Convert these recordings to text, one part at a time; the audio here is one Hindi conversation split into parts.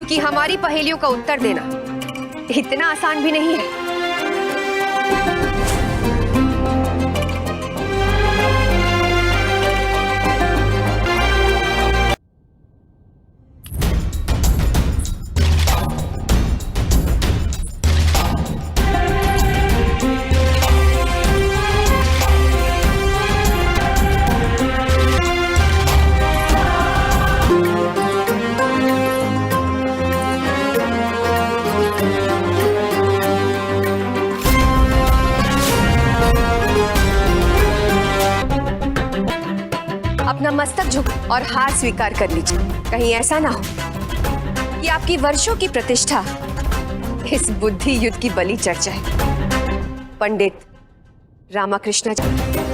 कि हमारी पहेलियों का उत्तर देना इतना आसान भी नहीं है। अपना मस्तक झुक और हार स्वीकार कर लीजिए। कहीं ऐसा ना हो कि आपकी वर्षों की प्रतिष्ठा इस बुद्धि युद्ध की बलि चढ़ जाए। पंडित रामाकृष्ण जी।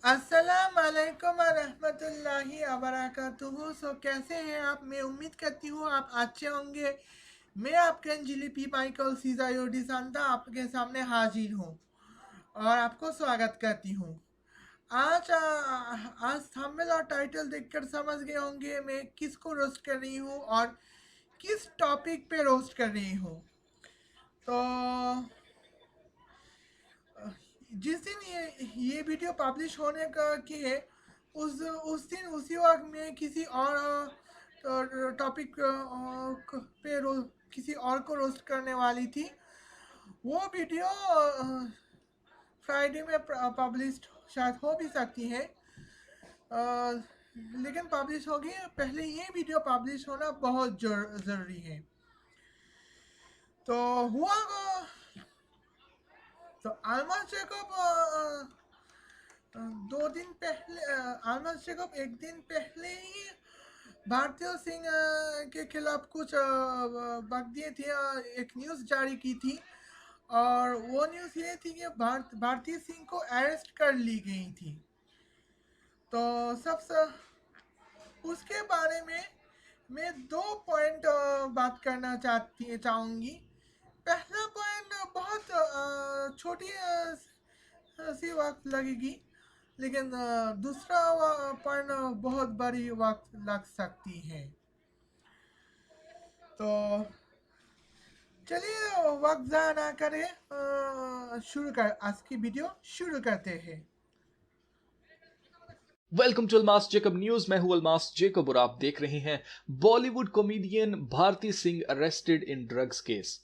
अस्सलाम वालेकुम रहमतुल्लाहि व बरकातुहू। सो कैसे हैं आप? मैं उम्मीद करती हूँ आप अच्छे होंगे। मैं आपके अंजलि माइकल सीजायोडी सांता आपके सामने हाजिर हूँ और आपको स्वागत करती हूँ। आज थंबनेल और टाइटल देखकर समझ गए होंगे मैं किसको रोस्ट कर रही हूँ और किस टॉपिक पे रोस्ट कर रही हूँ। तो जिस दिन ये वीडियो पब्लिश होने का की है उस दिन उसी वक्त में किसी और टॉपिक पे किसी और को रोस्ट करने वाली थी। वो वीडियो फ्राइडे में पब्लिश शायद हो भी सकती है, लेकिन पब्लिश होगी। पहले ये वीडियो पब्लिश होना बहुत ज़रूरी है। तो हुआ तो आलमा जैकब आलमा जैकब एक दिन पहले ही भारतीय सिंह के खिलाफ कुछ बक दिए थे। एक न्यूज़ जारी की थी और वो न्यूज़ ये थी कि भारतीय सिंह को अरेस्ट कर ली गई थी। तो सबसे उसके बारे में मैं 2 पॉइंट बात करना चाहूँगी। पहला पॉइंट बहुत छोटी सी वक्त लगेगी, लेकिन दूसरा पॉइंट बहुत बड़ी वक्त लग सकती है। तो चलिए वक्त ज़ाया ना करें, आज की वीडियो शुरू करते हैं। Welcome to Almas Jacob news. मैं हूं अलमास जेकब और आप देख रहे हैं Bollywood comedian Bharti Singh arrested in drugs case.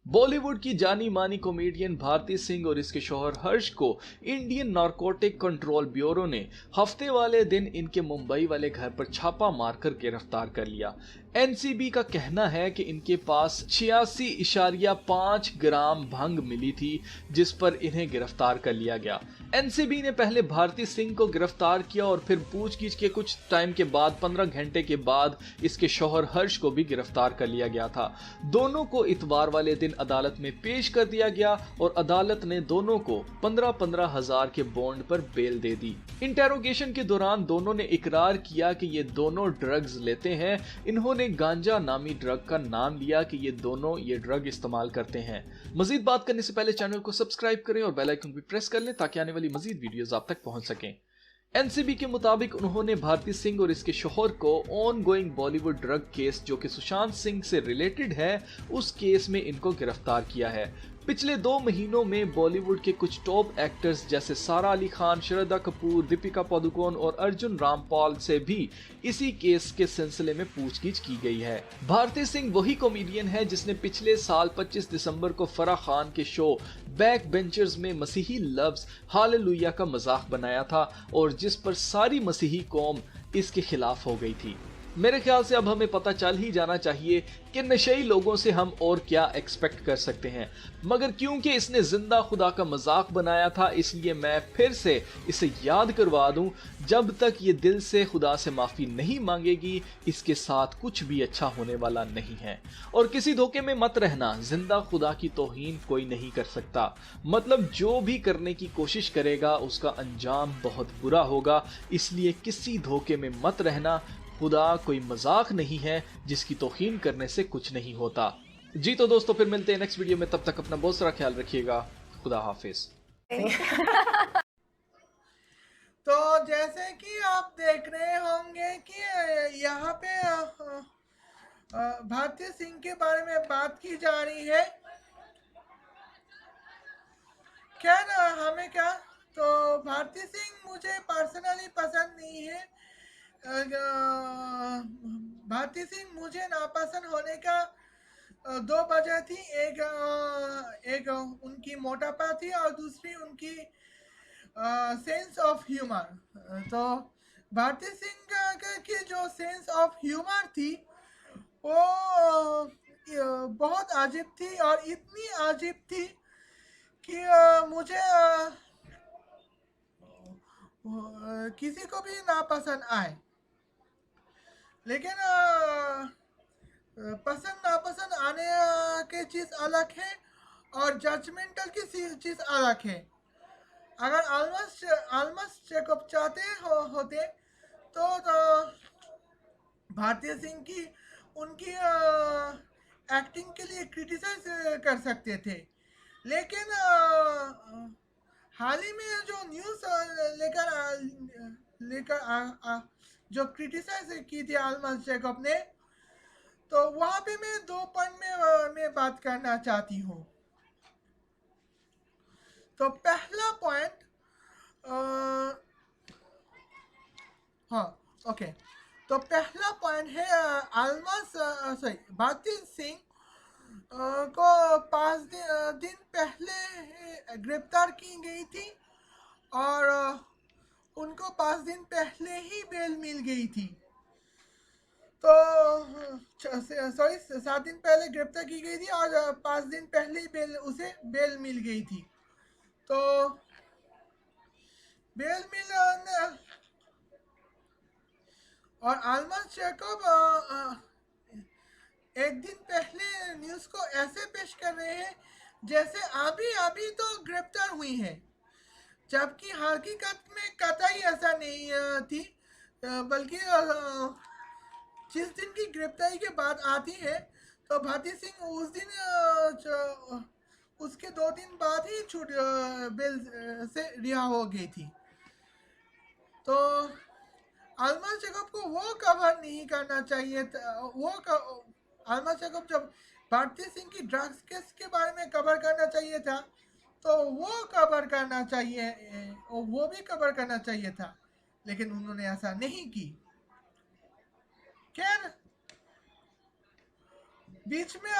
Bollywood की जानी मानी कॉमेडियन भारती सिंह और इसके शौहर हर्ष को इंडियन नारकोटिक कंट्रोल ब्यूरो ने हफ्ते वाले दिन इनके मुंबई वाले घर पर छापा मारकर गिरफ्तार कर लिया। एनसीबी का कहना है कि इनके पास 86.5 ग्राम भंग मिली थी, जिस पर इन्हें गिरफ्तार कर लिया गया। एनसीबी ने पहले भारती सिंह को गिरफ्तार किया और फिर पूछगिछ के कुछ टाइम के बाद 15 घंटे के बाद इसके शौहर हर्ष को भी गिरफ्तार कर लिया गया था। दोनों को इतवार वाले दिन अदालत में पेश कर दिया गया और अदालत ने दोनों को 15-15 हजार के बॉन्ड पर बेल दे दी। इंटेरोगेशन के दौरान दोनों ने इकरार किया कि ये दोनों ड्रग्स लेते हैं। इन्होंने गांजा नामी ड्रग का नाम लिया कि ये दोनों ये ड्रग इस्तेमाल करते हैं। मजीद बात करने से पहले चैनल को सब्सक्राइब करें और बेल आइकन भी प्रेस कर लें ताकि आने वाली मजीद वीडियोस आप तक पहुंच सकें। एनसीबी के मुताबिक उन्होंने भारती सिंह और इसके शौहर को on going Bollywood drug case जो कि सुशांत सिंह से रिलेटेड है, उस केस में इनको गिरफ्तार किया है। पिछले 2 महीनों में बॉलीवुड के कुछ टॉप एक्टर्स जैसे सारा अली खान, श्रद्धा कपूर, दीपिका पादुकोण और अर्जुन रामपाल से भी इसी केस के सिलसिले में पूछगिछ की गई है। भारती सिंह वही कॉमेडियन है जिसने पिछले साल 25 दिसंबर को फराह खान के शो बैक बेंचर्स में मसीही लफ्ज हालेलुया का मजाक बनाया था और जिस पर सारी मसीही कौम इसके खिलाफ हो गई थी। मेरे ख्याल से अब हमें पता चल ही जाना चाहिए कि नशेई लोगों से हम और क्या एक्सपेक्ट कर सकते हैं, मगर क्योंकि इसने जिंदा खुदा का मजाक बनाया था इसलिए मैं फिर से इसे याद करवा दूं, जब तक ये दिल से खुदा से माफी नहीं मांगेगी इसके साथ कुछ भी अच्छा होने वाला नहीं है। और किसी धोखे में मत रहना, जिंदा खुदा की तौहीन कोई नहीं कर सकता। मतलब जो भी करने की कोशिश करेगा उसका अंजाम बहुत बुरा होगा, इसलिए किसी धोखे में मत रहना। खुदा कोई मजाक नहीं है जिसकी तौहीन करने से कुछ नहीं होता। जी तो दोस्तों, फिर मिलते हैं नेक्स्ट वीडियो में, तब तक अपना बहुत सारा ख्याल रखिएगा। खुदा हाफिज। तो जैसे कि आप देख रहे होंगे कि यहाँ पे भारती सिंह के बारे में बात की जा रही है। क्या ना हमें क्या, तो भारती सिंह मुझे पर्सनली पसंद नहीं है। भारती सिंह मुझे नापसंद होने का दो वजह थी। एक उनकी मोटापा थी और दूसरी उनकी सेंस ऑफ ह्यूमर। तो भारती सिंह की जो सेंस ऑफ ह्यूमर थी वो बहुत अजीब थी, और इतनी अजीब थी कि मुझे किसी को भी नापसंद आए। लेकिन पसंद नापसंद आने के चीज़ अलग है और जजमेंटल की चीज़ अलग है। अगर ऑलमोस्ट चेकअप चाहते होते तो भारतीय सिंह की उनकी एक्टिंग के लिए क्रिटिसाइज कर सकते थे। लेकिन हाल ही में जो न्यूज़ लेकर जो क्रिटिसाइज की थी ऑलमोस्ट चेकअप ने, तो वहाँ पे मैं दो पॉइंट में बात करना चाहती हूँ। तो पहला पॉइंट, हाँ ओके, तो पहला पॉइंट है भारती सिंह को 5 दिन पहले गिरफ्तार की गई थी और उनको 5 दिन पहले ही बेल मिल गई थी। तो 7 दिन पहले गिरफ्तार की गई थी और 5 दिन पहले ही उसे बेल मिल गई थी। तो बेल मिलने और ऑलमोस्ट चेकअप एक दिन पहले न्यूज़ को ऐसे पेश कर रहे हैं जैसे अभी तो गिरफ्तार हुई है, जबकि हकीकत में कतई ऐसा नहीं थी। बल्कि जिस दिन की गिरफ्तारी के बाद आती है तो भारती सिंह उस दिन उसके 2 दिन बाद ही छूट बेल से रिहा हो गई थी। तो ऑलमोस्ट चेकअप को वो कवर नहीं करना चाहिए था। ऑलमोस्ट चेकअप जब भारती सिंह की ड्रग्स केस के बारे में कवर करना चाहिए था तो वो कवर करना चाहिए, वो भी कवर करना चाहिए था, लेकिन उन्होंने ऐसा नहीं की। खैर, बीच में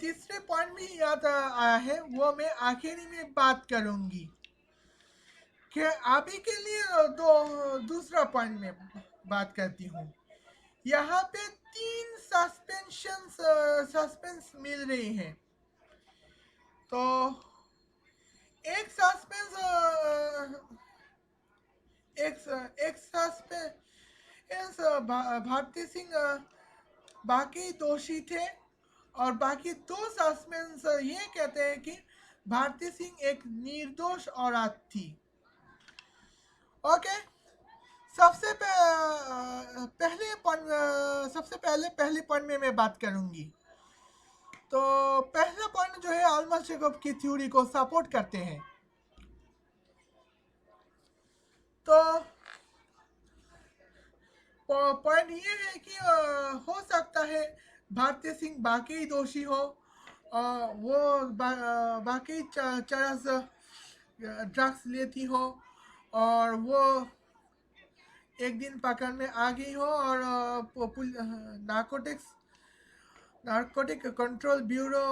तीसरे पॉइंट भी याद आया है, वो मैं आखिरी में बात करूंगी। कि अभी के लिए दूसरा पॉइंट में बात करती हूँ। यहाँ पे 3 सस्पेंस मिल रही हैं। तो एक सस्पेंस भारती सिंह बाकी दोषी थे और बाकी 2 सस्पेंस ये कहते हैं कि भारती सिंह एक निर्दोष औरत थी। ओके, सबसे पहले पॉइंट में मैं बात करूंगी। तो पहला पॉइंट जो है ऑलमोस्ट चेकअप की थ्योरी को सपोर्ट करते हैं। तो पॉइंट ये है कि हो सकता है भारती सिंह बाकी दोषी हो, वो बाकी चरस ड्रग्स लेती हो और वो एक दिन पकड़ में आ गई हो और नारकोटिक कंट्रोल ब्यूरो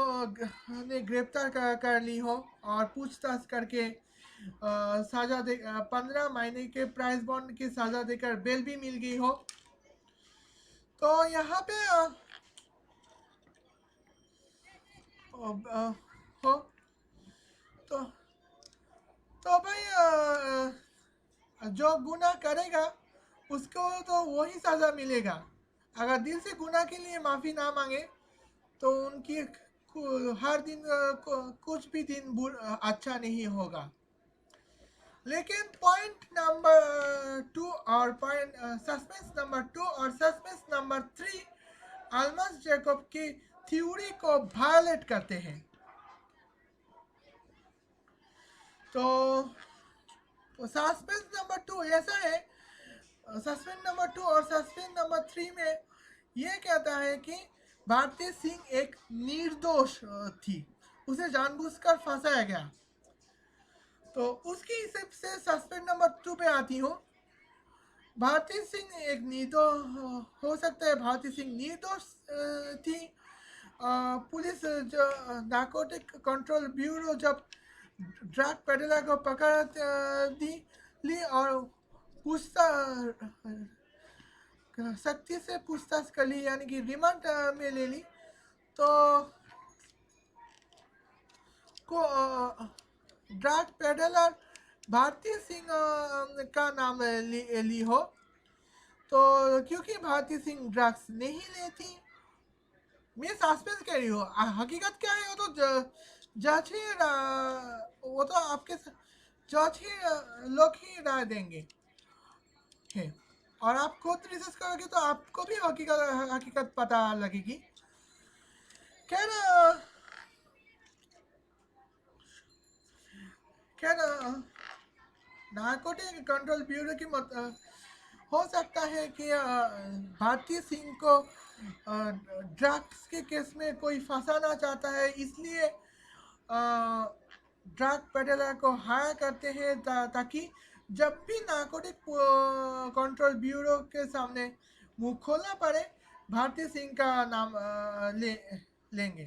ने गिरफ्तार कर ली हो और पूछताछ करके सजा दे 15 महीने के प्राइस बॉन्ड की सजा देकर बेल भी मिल गई हो। तो यहाँ पे हो तो भाई जो गुनाह करेगा उसको तो वही सज़ा मिलेगा। अगर दिल से गुनाह के लिए माफ़ी ना मांगे तो उनकी हर दिन कुछ भी दिन अच्छा नहीं होगा। लेकिन पॉइंट नंबर 2 और पॉइंट सस्पेंस नंबर 2 और सस्पेंस नंबर 3 अल्मास जैकब की थ्योरी को वायलेट करते हैं। तो सस्पेंस नंबर 2 ऐसा है, सस्पेंस नंबर 2 और सस्पेंस नंबर 3 में ये कहता है कि भारती सिंह एक निर्दोष थी, उसे जानबूझकर फंसाया गया। तो उसकी हिसाब से सस्पेंस नंबर 2 पे आती हूँ। भारती सिंह एक निर्दोष हो सकता है, भारती सिंह निर्दोष थी। पुलिस जो नार्कोटिक कंट्रोल ब्यूरो जब ड्रग पेडलर को पकड़ ली और सख्ती से पूछताछ कर ली, यानी कि रिमांड में ले ली, तो को ड्रग पेडलर भारती सिंह का नाम ली हो। तो क्योंकि भारती सिंह ड्रग्स नहीं लेती, मैं सस्पेंस कह रही हूँ, हकीकत क्या है वो तो जज ही वो तो आपके जज ही लोग ही राय देंगे है। और आप खुद रिसर्च करोगे तो आपको भी हकीकत पता लगेगी। क्या नार्कोटिक कंट्रोल ब्यूरो की हो सकता है कि भारती सिंह को ड्रग्स के केस में कोई फंसाना चाहता है, इसलिए ड्रग पेडलर को हायर करते हैं ताकि जब भी नार्कोटिक कंट्रोल ब्यूरो के सामने मुंह खोलना पड़े भारती सिंह का नाम लेंगे।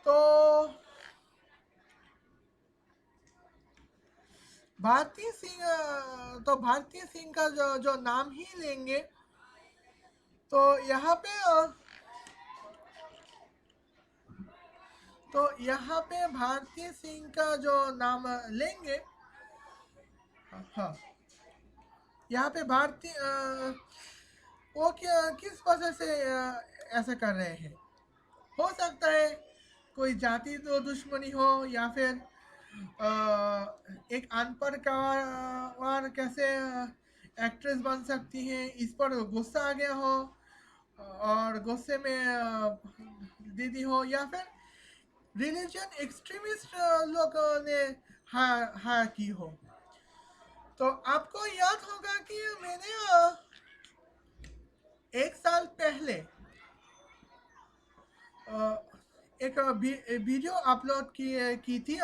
तो भारती सिंह का जो नाम ही लेंगे। तो यहाँ पे भारती सिंह का जो नाम लेंगे, हाँ, यहाँ पे भारती वो किस वजह से ऐसा कर रहे हैं? हो सकता है कोई जाति तो दुश्मनी हो, या फिर एक अनपढ़ कार कैसे एक्ट्रेस बन सकती है, इस पर गुस्सा आ गया हो और गुस्से में दीदी हो, या फिर रिलीजन एक्सट्रीमिस्ट लोगों ने हायर की हो। तो आपको याद होगा कि मैंने 1 साल पहले एक वीडियो अपलोड की थी।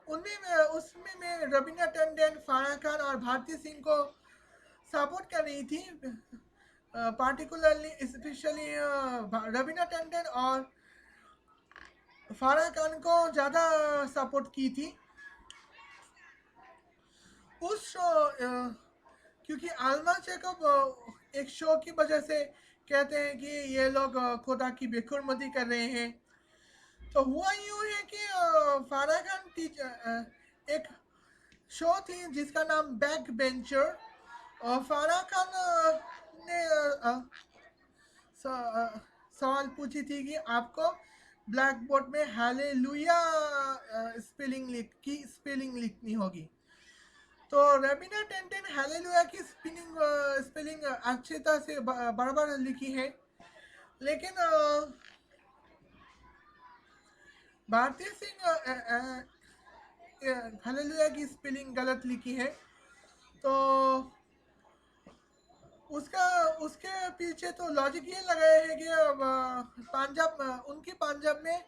उसमें मैं रवीना टंडन, फराह खान और भारती सिंह को सपोर्ट कर रही थी, पार्टिकुलरली स्पेशली रवीना टंडन और फराह खान को ज़्यादा सपोर्ट की थी उस शो, क्योंकि अल्मास जैकब एक शो की वजह से कहते हैं कि ये लोग खुदा की बेखुरमती कर रहे हैं। तो हुआ यूँ है कि फराह खान एक शो थी जिसका नाम बैक बेंचर, और फराह खान ने सवाल पूछी थी कि आपको ब्लैक बोर्ड में हालेलुया स्पेलिंग लिखनी होगी। तो रवीना टंडन हालेलुया की स्पेलिंग अच्छी तरह से बराबर लिखी है, लेकिन भारती सिंह हालेलुया की स्पेलिंग गलत लिखी है। तो उसके पीछे तो लॉजिक ये लगाया है कि उनके पंजाब में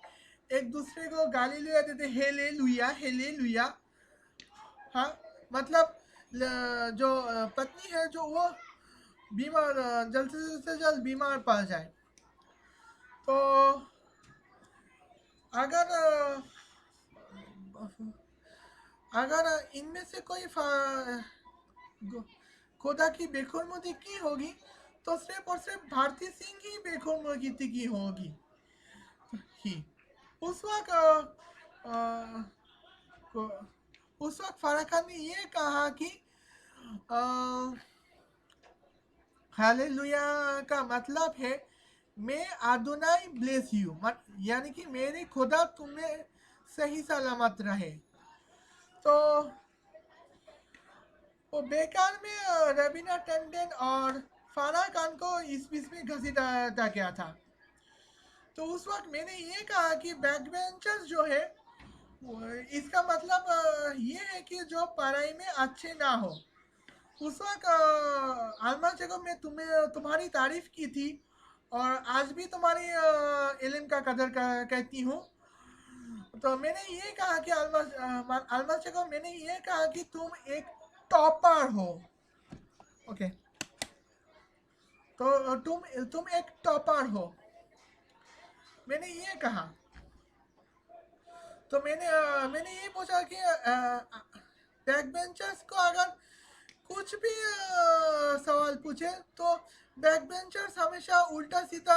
एक दूसरे को गाली लुया देते, हेले लुया। हाँ, मतलब जो पत्नी है जो वो बीमार, जल्द से जल्द बीमार पड़ जाए। तो अगर इनमें से कोई खुदा की बेखुरमती की होगी तो सिर्फ और सिर्फ भारती सिंह ही बेखुदगी की होगी ही। उस वक्त उस वक्त फराह खान ने ये कहा कि हालेलुया का मतलब है मैं आदोनाई ब्लेस यू, यानी कि मेरे खुदा तुम्हें सही सलामत रहे। तो वो बेकार में रवीना टंडन और फराह खान को इस बीच में घसीटा गया था। तो उस वक्त मैंने ये कहा कि बैक बेंचर्स जो है इसका मतलब ये है कि जो पढ़ाई में अच्छे ना हो। उस वक्त आलमा जगह मैं तुम्हारी तारीफ की थी और आज भी तुम्हारी इल्म का कदर कहती हूँ। तो मैंने ये कहा कि आलमा जगह मैंने ये कहा कि तुम एक टॉपर हो। ओके, तो तुम एक टॉपर हो, मैंने ये कहा। तो मैंने ये पूछा कि बैक बेंचर्स को अगर कुछ भी सवाल पूछे तो बैक बेंचर्स हमेशा उल्टा सीधा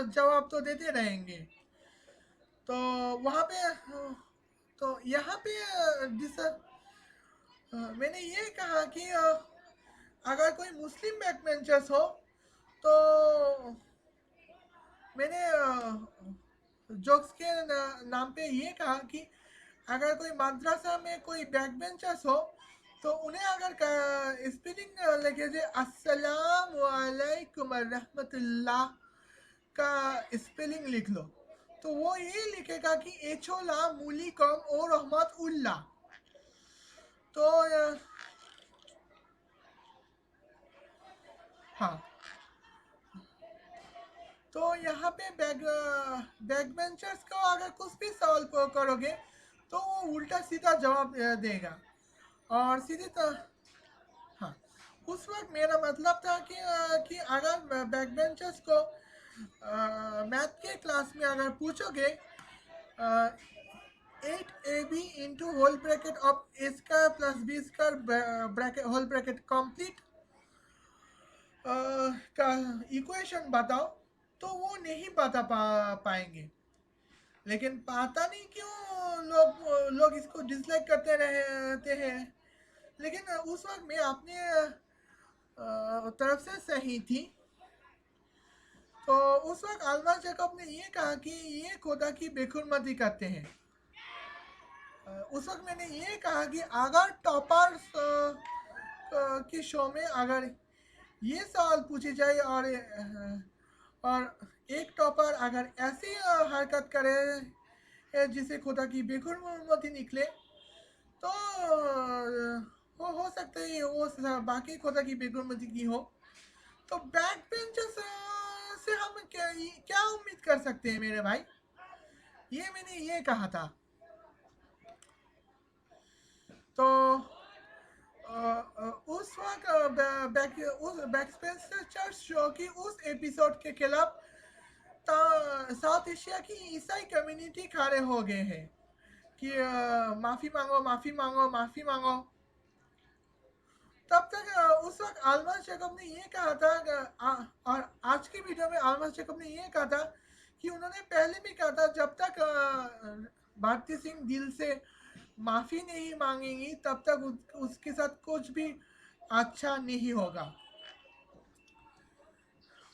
जवाब तो देते रहेंगे। तो वहाँ पे तो यहाँ पे मैंने ये कहा कि अगर कोई मुस्लिम बैक बेंचर्स हो तो मैंने जोक्स के नाम पे ये कहा कि अगर कोई मद्रसा में कोई बैक बेंचर्स हो तो उन्हें अगर स्पेलिंग लिखे जाए अस्सलाम वालेकुम रहमतुल्लाह का स्पेलिंग लिख लो तो वो ये लिखेगा कि एचोला मूली कम और रहमत उल्ला। तो हाँ, तो यहाँ पे बैक बेंचर्स को अगर कुछ भी सवाल करोगे तो वो उल्टा सीधा जवाब देगा और सीधे तो हाँ। उस वक्त मेरा मतलब था कि अगर बैक बेंचर्स को मैथ के क्लास में अगर पूछोगे 8ab into whole bracket of a square plus b square bracket whole bracket complete का इक्वेशन बताओ तो वो नहीं बता पाएंगे। लेकिन पता नहीं क्यों लोग इसको डिसलाइक करते रहते हैं। लेकिन उस वक्त मैं अपने तरफ से सही थी। तो उस वक्त आलमा जैकब ने ये कहा कि ये खुदा की बेखुरमती करते हैं। उस वक्त मैंने ये कहा कि अगर टॉपर्स की शो में अगर ये सवाल पूछे जाए और एक टॉपर अगर ऐसी हरकत करे जिसे खुदा की बेखुरमती निकले तो वो हो सकता है वो बाकी खुदा की बेखुरमती की हो। तो बैक बेंचर्स से हम क्या उम्मीद कर सकते हैं मेरे भाई, ये मैंने ये कहा था। तो उस वक्त बैकस्पेंसर चर्च शो की उस एपिसोड के खिलाफ साउथ एशिया की ईसाई कम्युनिटी खड़े हो गए हैं कि माफ़ी मांगो माफ़ी मांगो माफ़ी मांगो। तब तक उस वक्त आलमा जैकब ने ये कहा था और आज की वीडियो में आलमा जैकब ने ये कहा था कि उन्होंने पहले भी कहा था जब तक भारती सिंह दिल से माफ़ी नहीं मांगेंगी तब तक उसके साथ कुछ भी अच्छा नहीं होगा,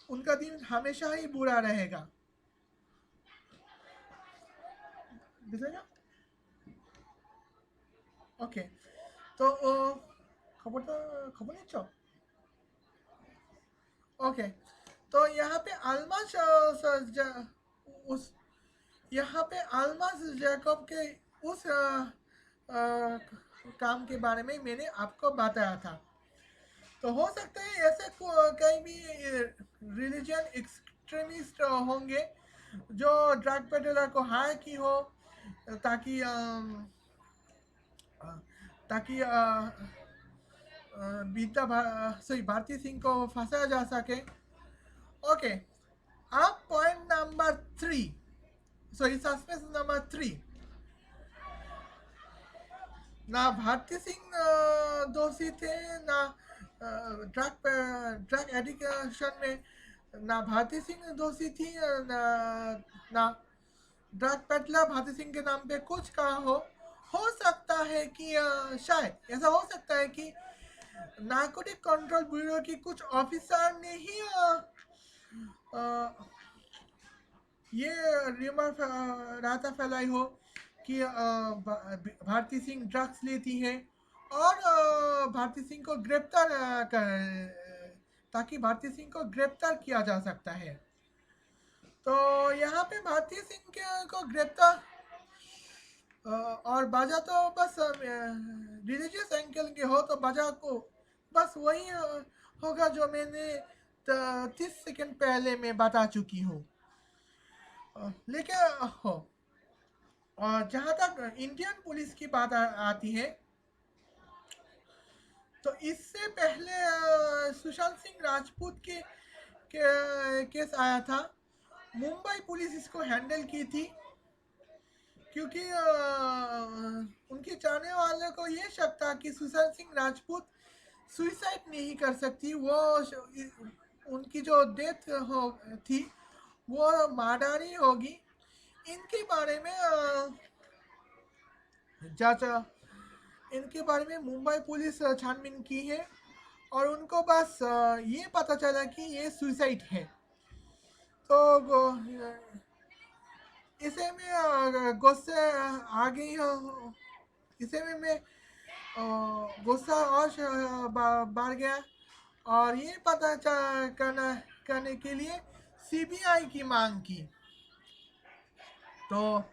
उनका दिन हमेशा ही बुरा रहेगा। ओके, तो खबर नहीं चो। ओके, तो यहाँ पे आलमास जैकब के उस काम के बारे में मैंने आपको बताया था। तो हो सकता है ऐसे कई भी रिलीजन एक्सट्रीमिस्ट होंगे जो ड्रग पेडलर को हायर की हो ताकि भारती सिंह को फंसाया जा सके। ओके, अब पॉइंट नंबर 3, सस्पेंस नंबर 3। ना भारती सिंह दोषी थे ना ड्रग एडिक्शन में ना भारती सिंह दोषी थी, ना ना ड्रग पेडलर भारती सिंह के नाम पे कुछ कहा हो सकता है कि शायद ऐसा हो सकता है कि नार्कोटिक कंट्रोल ब्यूरो की कुछ ऑफिसर ने ही ये रिमर राता फैलाई हो कि भारती सिंह ड्रग्स लेती है और भारती सिंह को गिरफ्तार कर, ताकि भारती सिंह को गिरफ्तार किया जा सकता है। तो यहाँ पे भारती सिंह को गिरफ्तार और बाजा तो बस रिलीजियस एंगल के हो तो बाजा को बस वही होगा जो मैंने 30 सेकंड पहले मैं बता चुकी हूँ। लेकिन हो, और जहाँ तक इंडियन पुलिस की बात आती है तो इससे पहले सुशांत सिंह राजपूत के केस आया था। मुंबई पुलिस इसको हैंडल की थी क्योंकि उनके चाहने वालों को ये शक था कि सुशांत सिंह राजपूत सुसाइड नहीं कर सकती, वो उनकी जो डेथ थी वो मर्डर ही होगी। इनके बारे में इनके बारे में मुंबई पुलिस छानबीन की है और उनको बस ये पता चला कि ये सुसाइड है। तो इसे में गुस्से आ गई, इसे में मैं गुस्सा और बढ़ गया और ये पता करने के लिए सीबीआई की मांग की। तो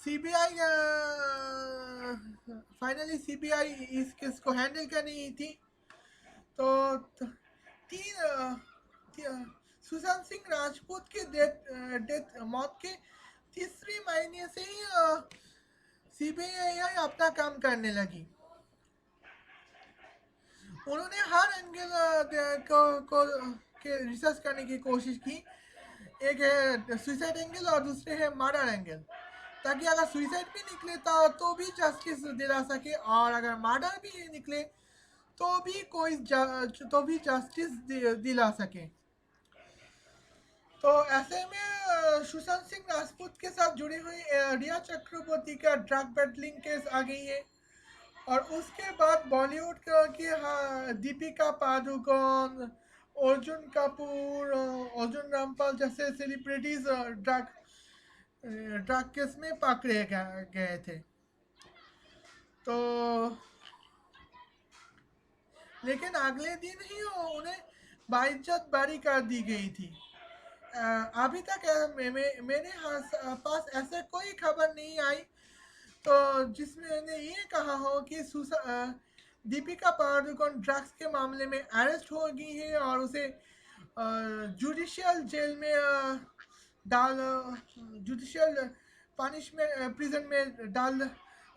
सीबीआई फाइनली सीबीआई इस केस को हैंडल कर रही थी। तो सुशांत सिंह राजपूत की मौत के तीसरे महीने से ही सीबीआई अपना काम करने लगी। उन्होंने हर एंगल को रिसर्च करने की कोशिश की। एक है सुसाइड एंगल और दूसरे है मर्डर एंगल, ताकि अगर सुसाइड भी निकले तो भी जस्टिस दिला सके और अगर मर्डर भी निकले तो भी जस्टिस दिला सके। तो ऐसे में सुशांत सिंह राजपूत के साथ जुड़ी हुई रिया चक्रवर्ती का ड्रग पेडलिंग केस आ गई है और उसके बाद बॉलीवुड की दीपिका पादुकोण, अर्जुन कपूर, अर्जुन रामपाल जैसे सेलिब्रिटीज ड्रग केस में पकड़े गए थे। तो लेकिन अगले दिन ही उन्हें बाइज्जत बरी कर दी गई थी। अभी तक मेरे पास ऐसे कोई खबर नहीं आई तो जिसमें ये कहा हो कि दीपिका पादुकोण ड्रग्स के मामले में अरेस्ट हो गई है और उसे जुडिशियल जेल में जुडिशियल पनिशमेंट प्रिजन में डाल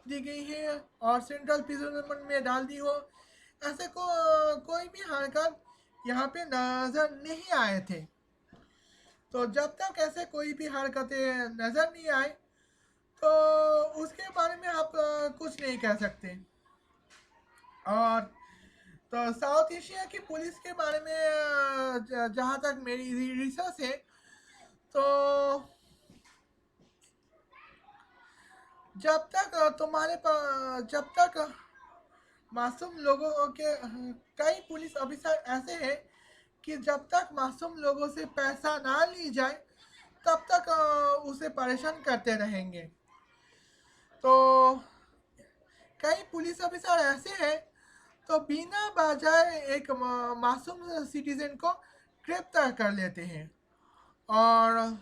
दी गई है और सेंट्रल प्रिजन में डाल दी हो, ऐसे कोई भी हरकत यहाँ पे नजर नहीं आए थे। तो जब तक ऐसे कोई भी हरकतें नजर नहीं आए तो उसके बारे में आप कुछ नहीं कह सकते। और तो साउथ एशिया की पुलिस के बारे में जहाँ तक मेरी रिसर्च है तो जब तक मासूम लोगों के कई पुलिस ऑफिसर ऐसे हैं कि जब तक मासूम लोगों से पैसा ना ली जाए तब तक उसे परेशान करते रहेंगे। तो कई पुलिस ऑफिसर ऐसे हैं तो बिना बजाय एक मासूम सिटीजन को गिरफ्तार कर लेते हैं और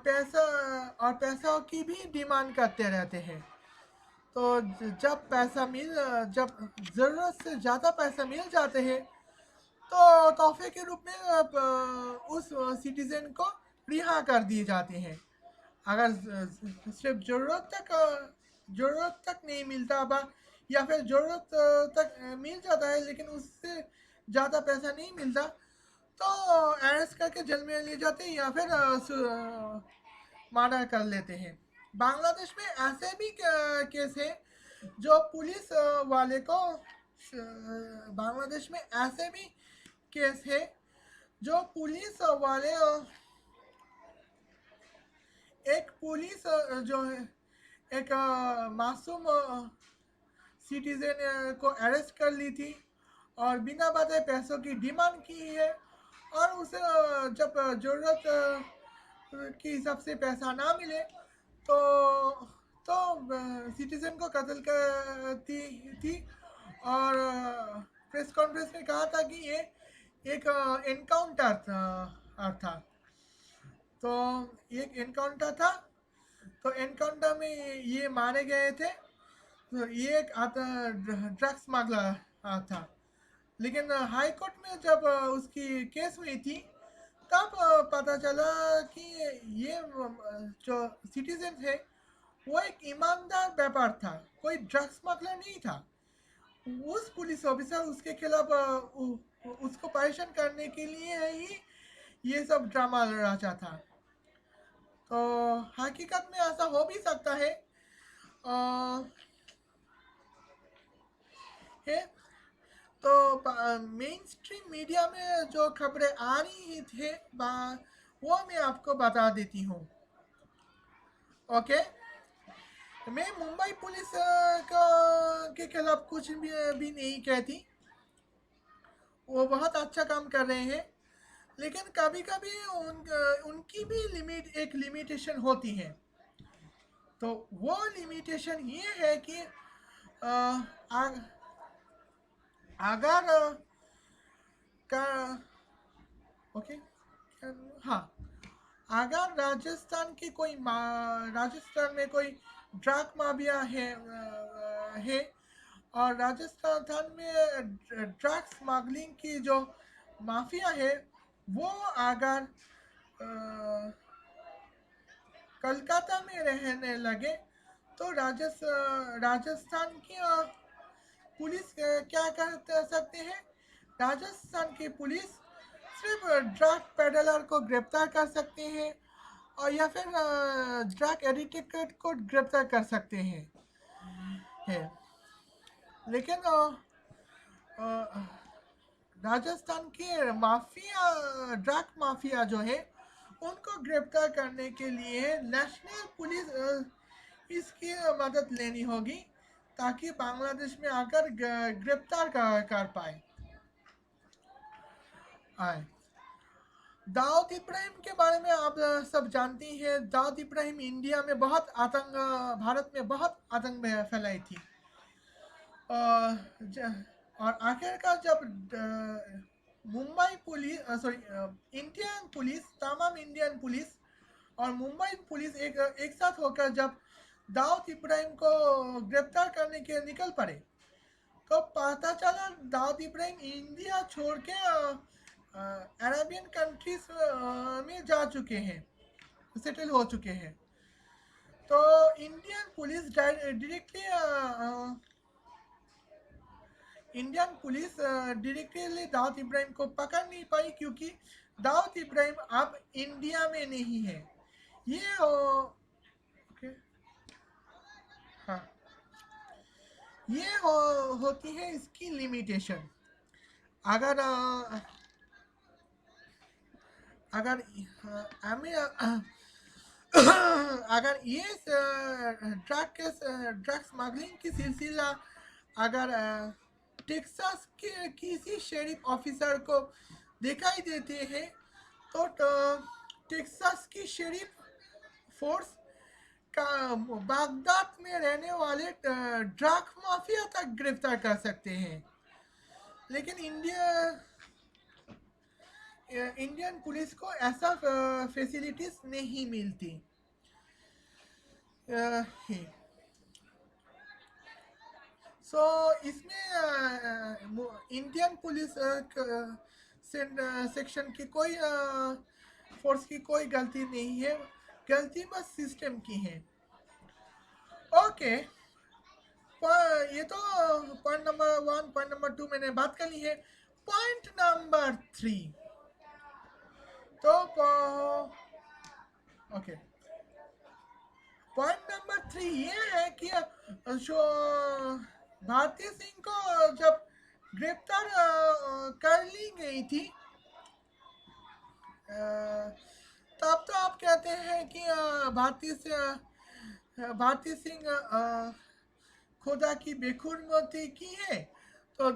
पैसा की भी डिमांड करते रहते हैं। तो जब ज़रूरत से ज़्यादा पैसा मिल जाते हैं तो तोहफे के रूप में उस सिटीजन को रिहा कर दिए जाते हैं। अगर सिर्फ ज़रूरत तक नहीं मिलता या फिर ज़रूरत तक मिल जाता है लेकिन उससे ज़्यादा पैसा नहीं मिलता तो अरेस्ट करके जेल में ले जाते हैं या फिर मर्डर कर लेते हैं। बांग्लादेश में ऐसे भी केस है जो पुलिस वाले को बांग्लादेश में ऐसे भी केस है जो पुलिस वाले एक पुलिस जो है एक मासूम सिटीजन को अरेस्ट कर ली थी और बिना बताए पैसों की डिमांड की है और उसे जब ज़रूरत के हिसाब से पैसा ना मिले तो सिटीजन को कत्ल करती थी और प्रेस कॉन्फ्रेंस में कहा था कि ये एक एनकाउंटर था। तो एक एनकाउंटर था, तो एनकाउंटर में ये मारे गए थे। तो ये एक ड्रग स्मगलर था, लेकिन हाई कोर्ट में जब उसकी केस हुई थी तब पता चला कि ये जो सिटीजन थे वो एक ईमानदार व्यापार था, कोई ड्रग स्मगलर नहीं था। उस पुलिस ऑफिसर उसके खिलाफ उसको परेशान करने के लिए ही ये सब ड्रामा रचा था। तो हकीकत में ऐसा हो भी सकता है। तो मेन स्ट्रीम मीडिया में जो खबरें आ रही थे वो मैं आपको बता देती हूँ। ओके, मैं मुंबई पुलिस के खिलाफ कुछ भी नहीं कहती, वो बहुत अच्छा काम कर रहे हैं, लेकिन कभी कभी उनकी भी एक लिमिटेशन होती है। तो वो लिमिटेशन ये है कि अगर ओके, हाँ, अगर राजस्थान में कोई ड्रग माफिया है और राजस्थान में ड्रग स्मगलिंग की जो माफिया है वो अगर कलकत्ता में रहने लगे तो राजस्थान की पुलिस क्या कर सकते हैं? राजस्थान की पुलिस सिर्फ ड्रग पेडलर को गिरफ्तार कर सकते हैं और या फिर ड्रग एडिक्टेड को गिरफ्तार कर सकते हैं। लेकिन राजस्थान के ड्रग माफिया जो है उनको गिरफ्तार करने के लिए नेशनल पुलिस इसकी मदद लेनी होगी ताकि बांग्लादेश में आकर गिरफ्तार कर पाए। दाऊद इब्राहिम के बारे में आप सब जानती हैं। दाऊद इब्राहिम इंडिया में भारत में बहुत आतंक फैलाई थी और आखिरकार जब मुंबई पुलिस इंडियन पुलिस और मुंबई पुलिस एक साथ होकर जब दाऊद इब्राहिम को गिरफ्तार करने के निकल पड़े तो पता चला दाऊद इब्राहिम इंडिया छोड़ के अरेबियन कंट्रीज में जा चुके हैं, सेटल हो चुके हैं। तो Indian police directly Dawood Ibrahim को पकड़ नहीं पाई क्योंकि दाऊद इब्राहिम अब इंडिया में नहीं है। ये हाँ, ये होती है इसकी लिमिटेशन। अगर ये ड्रग स्मगलिंग की सिलसिला अगर टेक्सास के किसी शेरिफ ऑफिसर को दिखाई देते हैं तो टेक्सास की शेरिफ फोर्स का बागदाद में रहने वाले ड्रग माफिया तक गिरफ्तार कर सकते हैं। लेकिन इंडियन पुलिस को ऐसा फैसिलिटीज नहीं मिलती। सो इसमें इंडियन पुलिस सेक्शन की कोई फोर्स की कोई गलती नहीं है, गलती बस सिस्टम की है। ओके, ये तो पॉइंट नंबर 1। पॉइंट नंबर 2 मैंने बात कर ली है। पॉइंट नंबर 3 तो ओके, पॉइंट नंबर 3 ये है कि जो भारती सिंह को जब गिरफ्तार कर ली गई थी, तब तो आप कहते हैं कि भारती सिंह खुदा की बेखुरमती की है। तो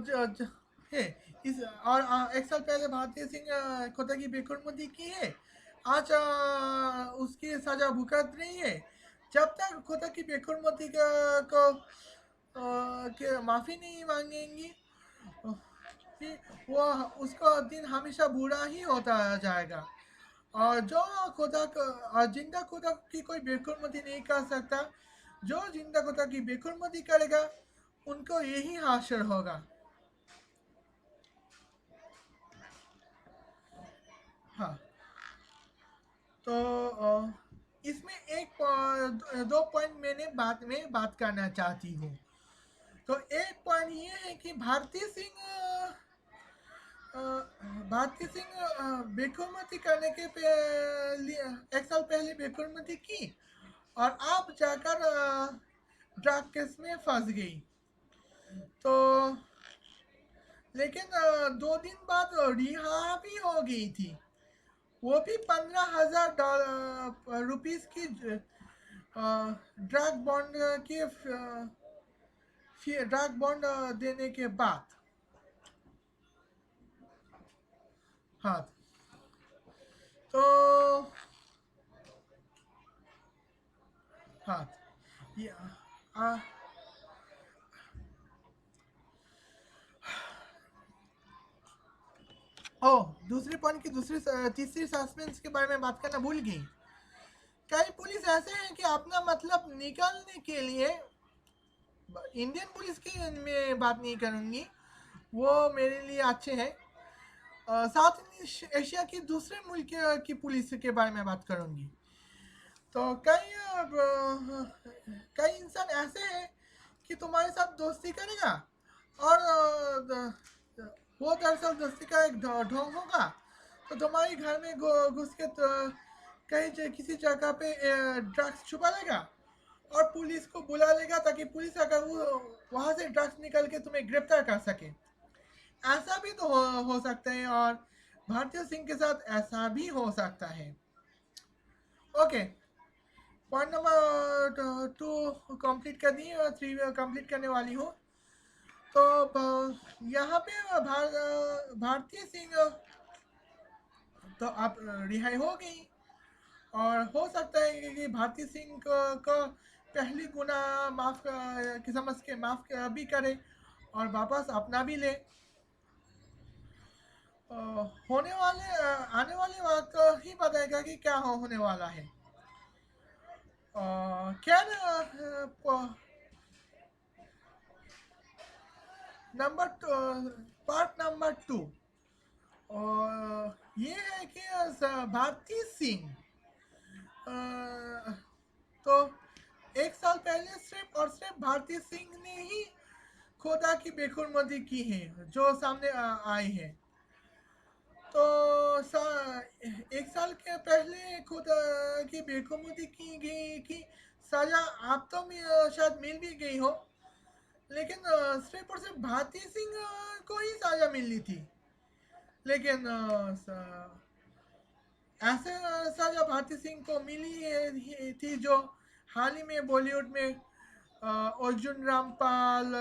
है इस और 1 साल पहले भारती सिंह खुदा की बेखुरमती की है। आज उसकी सजा भुगत रही है। जब तक खुदा की बेखुरमती के माफ़ी नहीं मांगेंगी, फिर वो उसका दिन हमेशा बुरा ही होता जाएगा। और जो खुदा और जिंदा खुदा की कोई बेखुरमती नहीं कर सकता, जो जिंदा खुदा की बेखुरमती करेगा उनको यही हाशर होगा। हाँ, तो इसमें दो पॉइंट मैंने बाद में बात करना चाहती हूँ। तो एक पॉइंट ये है कि भारती सिंह बेखुरमती करने के 1 साल पहले बेखुरमती की और अब जाकर ड्रग केस में फंस गई। तो लेकिन 2 दिन बाद रिहा भी हो गई थी, वो भी $15,000 रुपीस की ड्रग बॉन्ड देने के बाद। हाँ, तो हाँ ये दूसरी पॉइंट की तीसरी सस्पेंस के बारे में बात करना भूल गई। कई पुलिस ऐसे हैं कि अपना मतलब निकालने के लिए, इंडियन पुलिस की में बात नहीं करूँगी, वो मेरे लिए अच्छे हैं। साउथ एशिया की दूसरे मुल्क की पुलिस के बारे में बात करूँगी। तो कई इंसान ऐसे हैं कि तुम्हारे साथ दोस्ती करेगा और वो दरअसल दोस्ती का एक ढोंग होगा। तो तुम्हारे घर में घुस के कहीं किसी जगह पे ड्रग्स छुपा लेगा और पुलिस को बुला लेगा ताकि पुलिस अगर वो वहाँ से ड्रग्स निकल के तुम्हें गिरफ्तार कर सके। ऐसा भी तो हो सकता है और भारतीय सिंह के साथ ऐसा भी हो सकता है। ओके, पॉइंट नंबर 2 कंप्लीट कर दी और 3 कंप्लीट करने वाली हूँ। तो यहाँ पे भारतीय सिंह तो आप रिहाई हो गई और हो सकता है कि भारतीय सिंह को पहली गुना माफ की समझ के माफ भी करे और वापस अपना भी ले। आने वाले वक्त ही बताएगा कि क्या होने वाला है। क्या पार्ट नंबर 2 ये है कि भारती सिंह तो 1 साल पहले सिर्फ भारती सिंह ने ही खुदा की बेखुरमती की है जो सामने आई है। तो 1 साल के पहले खुदा की बेखुरमती की गई की सजा आप तो शायद मिल भी गई हो, लेकिन सिर्फ और सिर्फ भारती सिंह को ही सजा मिलनी थी। लेकिन ऐसे सजा भारती सिंह को मिली थी जो हाल ही में बॉलीवुड में अर्जुन रामपाल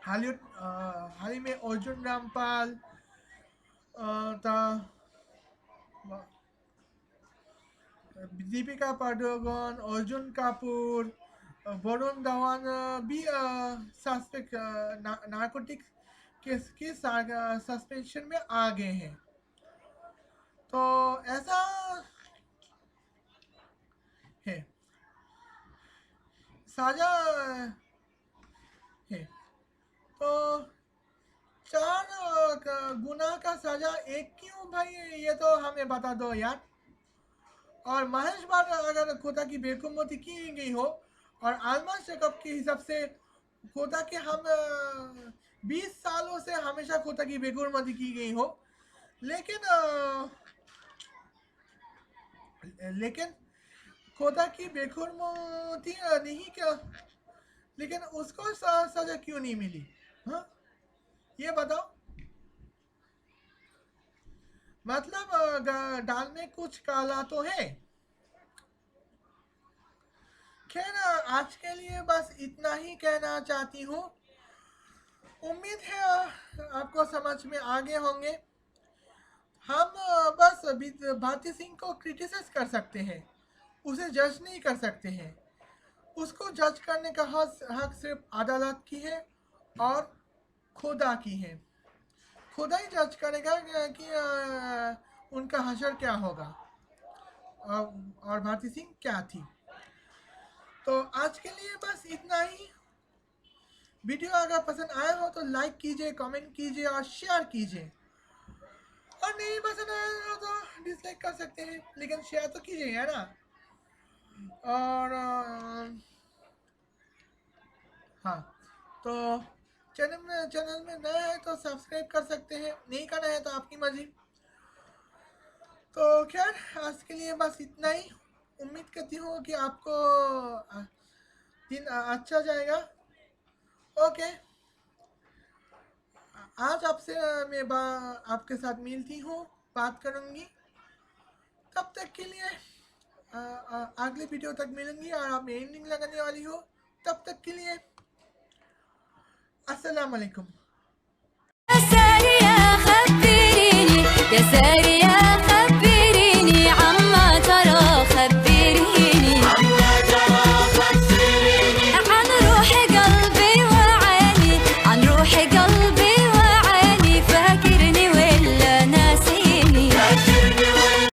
हाल ही में अर्जुन रामपाल दीपिका पादुकोण, अर्जुन कपूर, वरुण धवन भी सस्पेक्ट नारकोटिक्स केस की सस्पेंशन में आ गए हैं। तो ऐसा है, साजा है। तो 4 गुना का सजा एक क्यों भाई, ये तो हमें बता दो यार। और महेश भट्ट अगर खुदा की बेखुरमती की गई हो और अल्मास जैकब के हिसाब से खुदा के हम 20 सालों से हमेशा खुदा की बेखुरमती की गई हो, लेकिन खुदा की बेखुरमती नहीं क्या, लेकिन उसको सजा क्यों नहीं मिली? हाँ, ये बताओ। मतलब दाल में कुछ काला तो है। खैर, आज के लिए बस इतना ही कहना चाहती हूँ। उम्मीद है आपको समझ में आ गए होंगे। हम बस भारती सिंह को क्रिटिसाइज कर सकते हैं, उसे जज नहीं कर सकते हैं। उसको जज करने का हक सिर्फ अदालत की है और खुदा की है। खुदा ही जज करेगा कि उनका हशर क्या होगा और भारती सिंह क्या थी। तो आज के लिए बस इतना ही। वीडियो अगर पसंद आया हो तो लाइक कीजिए, कमेंट कीजिए और शेयर कीजिए। और नहीं पसंद आया हो तो डिसलाइक कर सकते हैं, लेकिन शेयर तो कीजिए, है ना। और हाँ, तो चैनल में नया है तो सब्सक्राइब कर सकते हैं, नहीं करना है तो आपकी मर्जी। तो खैर, आज के लिए बस इतना ही। उम्मीद करती हूँ कि आपको दिन अच्छा जाएगा। ओके, आज आपसे मैं आपके साथ मिलती हूँ, बात करूँगी। तब तक के लिए अगले वीडियो तक मिलूंगी और आप एंडिंग लगाने वाली हो। तब तक के लिए अस्सलाम वालेकुम।